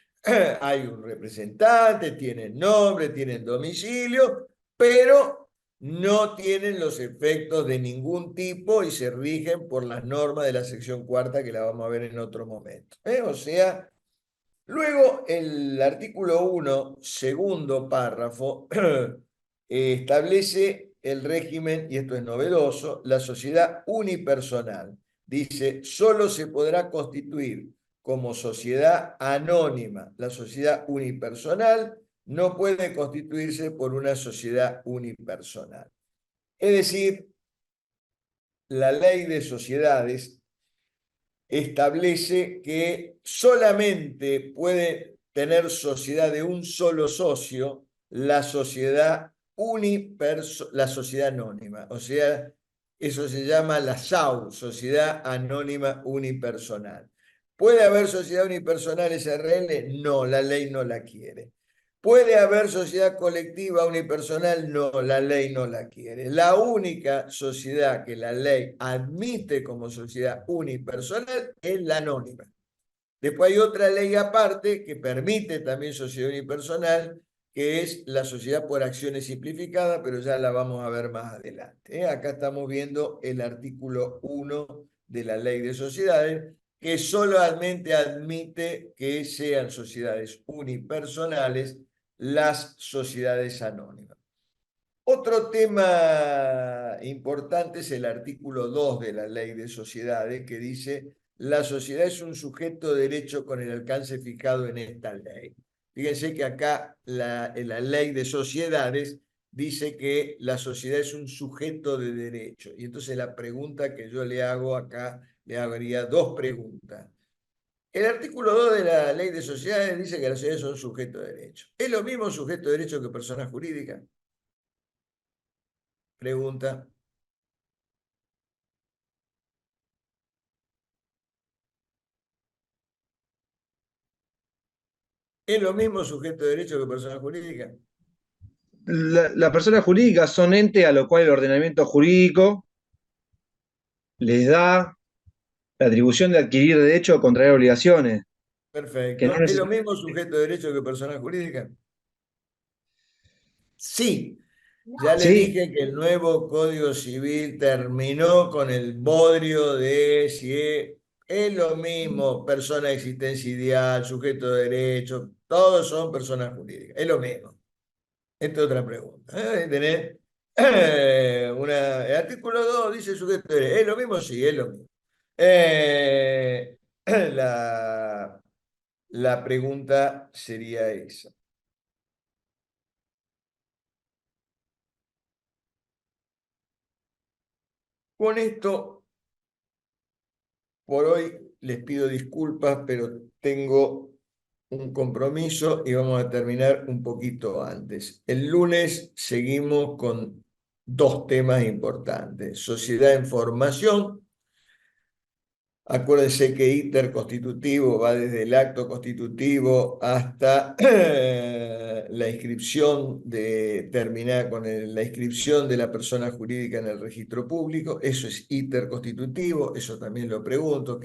hay un representante, tienen nombre, tienen domicilio, pero no tienen los efectos de ningún tipo y se rigen por las normas de la sección cuarta que la vamos a ver en otro momento. O sea, luego el artículo 1, segundo párrafo, establece el régimen, y esto es novedoso, la sociedad unipersonal. Dice, solo se podrá constituir como sociedad anónima. La sociedad unipersonal no puede constituirse por una sociedad unipersonal. Es decir, la ley de sociedades establece que solamente puede tener sociedad de un solo socio la sociedad la sociedad anónima. O sea, eso se llama la SAU, Sociedad Anónima Unipersonal. ¿Puede haber sociedad unipersonal SRL? No, la ley no la quiere. ¿Puede haber sociedad colectiva unipersonal? No, la ley no la quiere. La única sociedad que la ley admite como sociedad unipersonal es la anónima. Después hay otra ley aparte que permite también sociedad unipersonal, que es la sociedad por acciones simplificada, pero ya la vamos a ver más adelante. Acá estamos viendo el artículo 1 de la ley de sociedades, que solamente admite que sean sociedades unipersonales las sociedades anónimas. Otro tema importante es el artículo 2 de la Ley de Sociedades, que dice, la sociedad es un sujeto de derecho con el alcance fijado en esta ley. Fíjense que acá en la Ley de Sociedades dice que la sociedad es un sujeto de derecho. Y entonces la pregunta que yo le hago acá, le haría dos preguntas. El artículo 2 de la Ley de Sociedades dice que las sociedades son sujetos de derecho. ¿Es lo mismo sujeto de derecho que persona jurídica? Pregunta. ¿Es lo mismo sujeto de derecho que persona jurídica? Las personas jurídicas son entes a lo cual el ordenamiento jurídico les da la atribución de adquirir derecho o contraer obligaciones, que no Perfecto. ¿Es lo necesariamente. mismo sujeto de derecho que persona jurídica? Sí. Ya le Sí, dije que el nuevo Código Civil terminó con el bodrio de si es lo mismo persona de existencia ideal, sujeto de derecho, todos son personas jurídicas, es lo mismo. Esta es otra pregunta. ¿Tenés? El artículo 2 dice sujeto de derecho, ¿es lo mismo? Sí, es lo mismo. Eh, la, la pregunta sería esa. Con esto por hoy les pido disculpas, pero tengo un compromiso y vamos a terminar un poquito antes. El lunes seguimos con dos temas importantes: sociedad en formación. Acuérdense que íter constitutivo va desde el acto constitutivo hasta la inscripción terminar con la inscripción de la persona jurídica en el registro público. Eso es íter constitutivo, eso también lo pregunto,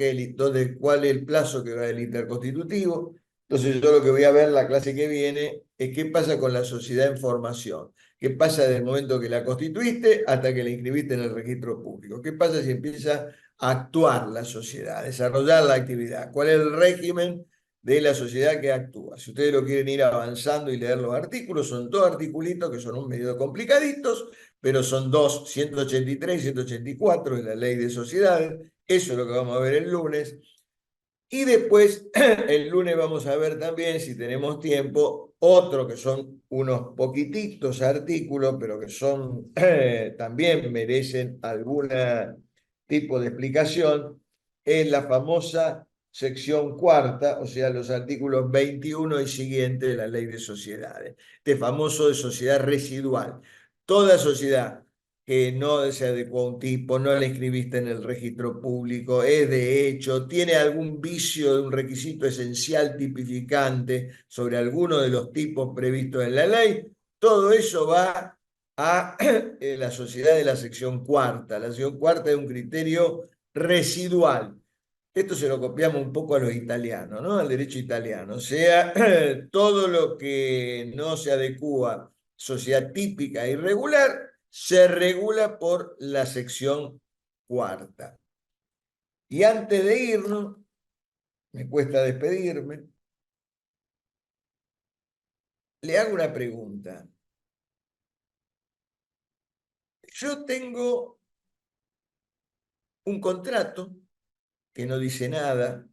¿cuál es el plazo que va del íter constitutivo? Entonces yo lo que voy a ver la clase que viene es qué pasa con la sociedad en formación. ¿Qué pasa desde el momento que la constituiste hasta que la inscribiste en el registro público? ¿Qué pasa si empieza actuar la sociedad, desarrollar la actividad? ¿Cuál es el régimen de la sociedad que actúa? Si ustedes lo quieren ir avanzando y leer los artículos, son dos articulitos que son un medio complicaditos, pero son dos, 183 y 184 de la Ley de Sociedades. Eso es lo que vamos a ver el lunes. Y después, el lunes vamos a ver también, si tenemos tiempo, otro que son unos poquititos artículos, pero que son también merecen algún tipo de explicación, es la famosa sección cuarta, o sea, los artículos 21 y siguientes de la Ley de Sociedades, este famoso de sociedad residual. Toda sociedad que no se adecuó a un tipo, no la inscribiste en el registro público, es de hecho, tiene algún vicio de un requisito esencial tipificante sobre alguno de los tipos previstos en la ley, todo eso va a la sociedad de la sección cuarta. La sección cuarta es un criterio residual. Esto se lo copiamos un poco a los italianos, ¿no? Al derecho italiano. O sea, todo lo que no se adecua sociedad típica e irregular se regula por la sección cuarta. Y antes de irnos, me cuesta despedirme, le hago una pregunta. Yo tengo un contrato que no dice nada,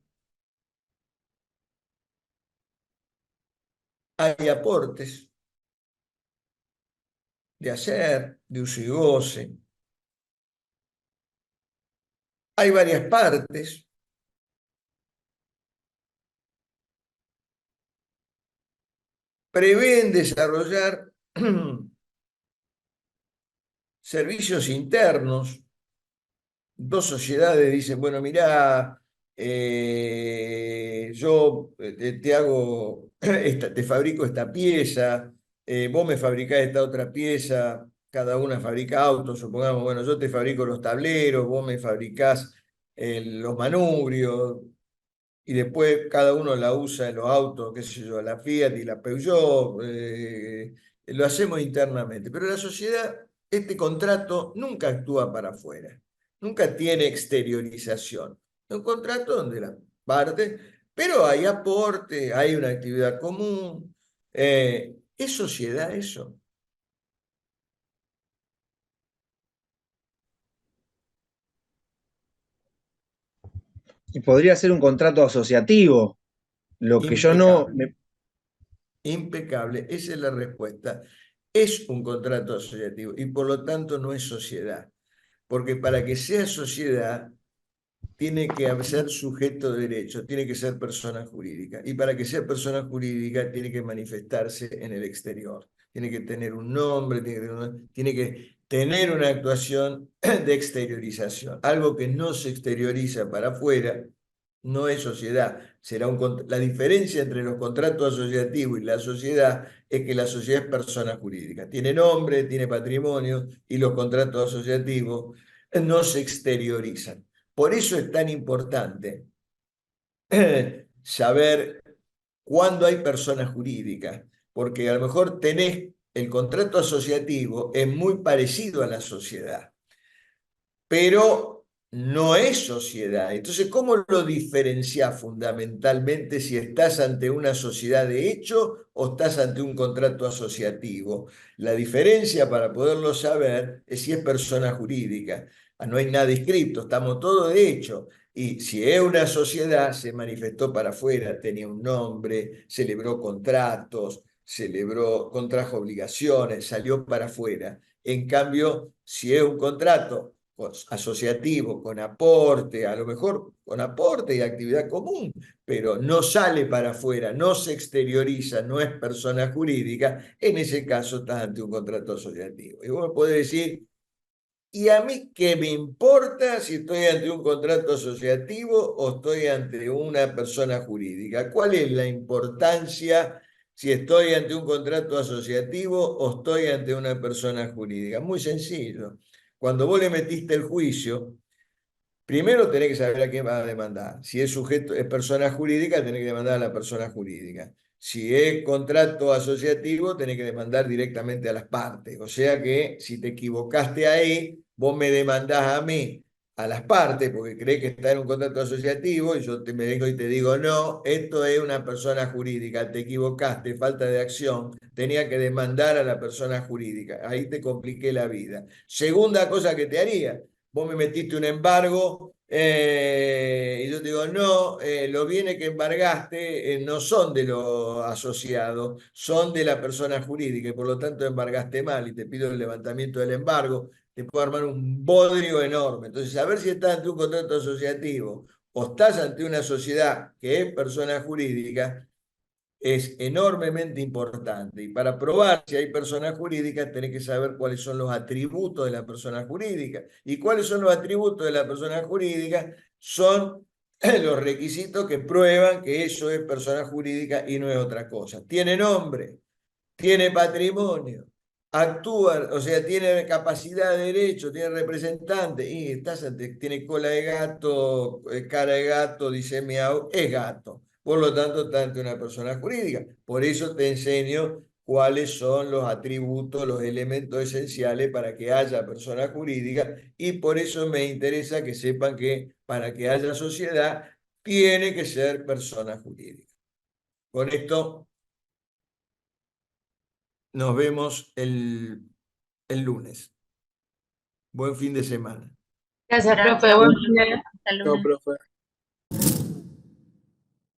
hay aportes de hacer, de uso y goce, hay varias partes, prevén desarrollar servicios internos. Dos sociedades dicen, bueno, mirá, yo te hago, te fabrico esta pieza, vos me fabricás esta otra pieza, cada una fabrica autos, supongamos, bueno, yo te fabrico los tableros, vos me fabricás los manubrios, y después cada uno la usa en los autos, qué sé yo, la Fiat y la Peugeot, lo hacemos internamente. Pero la sociedad, este contrato nunca actúa para afuera, nunca tiene exteriorización. Es un contrato donde las partes, pero hay aporte, hay una actividad común. ¿Es sociedad eso? y podría ser un contrato asociativo. Lo que yo no Impecable. me Impecable, esa es la respuesta. Es un contrato asociativo y por lo tanto no es sociedad. Porque para que sea sociedad tiene que ser sujeto de derecho, tiene que ser persona jurídica. Y para que sea persona jurídica tiene que manifestarse en el exterior. Tiene que tener un nombre, tiene que tener una actuación de exteriorización. Algo que no se exterioriza para afuera no es sociedad. La diferencia entre los contratos asociativos y la sociedad es que la sociedad es persona jurídica. Tiene nombre, tiene patrimonio y los contratos asociativos no se exteriorizan. Por eso es tan importante saber cuándo hay personas jurídicas, porque a lo mejor tenés el contrato asociativo, es muy parecido a la sociedad, pero no es sociedad. Entonces, ¿cómo lo diferenciás fundamentalmente si estás ante una sociedad de hecho o estás ante un contrato asociativo? La diferencia para poderlo saber es si es persona jurídica. No hay nada escrito, estamos todos de hecho. Y si es una sociedad, se manifestó para afuera, tenía un nombre, celebró contratos, contrajo obligaciones, salió para afuera. En cambio, si es un contrato asociativo, con aporte, a lo mejor con aporte y actividad común, pero no sale para afuera, no se exterioriza, no es persona jurídica, en ese caso estás ante un contrato asociativo. Y vos me podés decir, ¿y a mí qué me importa si estoy ante un contrato asociativo o estoy ante una persona jurídica? ¿Cuál es la importancia si estoy ante un contrato asociativo o estoy ante una persona jurídica? Muy sencillo. Cuando vos le metiste el juicio, primero tenés que saber a quién vas a demandar. Si es sujeto, es persona jurídica, tenés que demandar a la persona jurídica. Si es contrato asociativo, tenés que demandar directamente a las partes. O sea que si te equivocaste ahí, vos me demandás a mí, a las partes, porque crees que está en un contrato asociativo, y yo me vengo y te digo, no, esto es una persona jurídica, te equivocaste, falta de acción, tenía que demandar a la persona jurídica. Ahí te compliqué la vida. Segunda cosa que te haría, vos me metiste un embargo y yo te digo, no, los bienes que embargaste no son de los asociados, son de la persona jurídica y por lo tanto embargaste mal y te pido el levantamiento del embargo, te puedo armar un bodrio enorme. Entonces, a ver si estás ante un contrato asociativo o estás ante una sociedad que es persona jurídica, es enormemente importante. Y para probar si hay personas jurídicas, tenés que saber cuáles son los atributos de la persona jurídica. ¿Y cuáles son los atributos de la persona jurídica? Son los requisitos que prueban que eso es persona jurídica y no es otra cosa. Tiene nombre, tiene patrimonio, actúa, o sea, tiene capacidad de derecho, tiene representante, y tiene cola de gato, cara de gato, dice miau, es gato. Por lo tanto, está ante una persona jurídica. Por eso te enseño cuáles son los atributos, los elementos esenciales para que haya persona jurídica, y por eso me interesa que sepan que para que haya sociedad tiene que ser persona jurídica. Con esto nos vemos el lunes. Buen fin de semana. Gracias, profe. Buen día. Hasta el Chao, lunes. profe.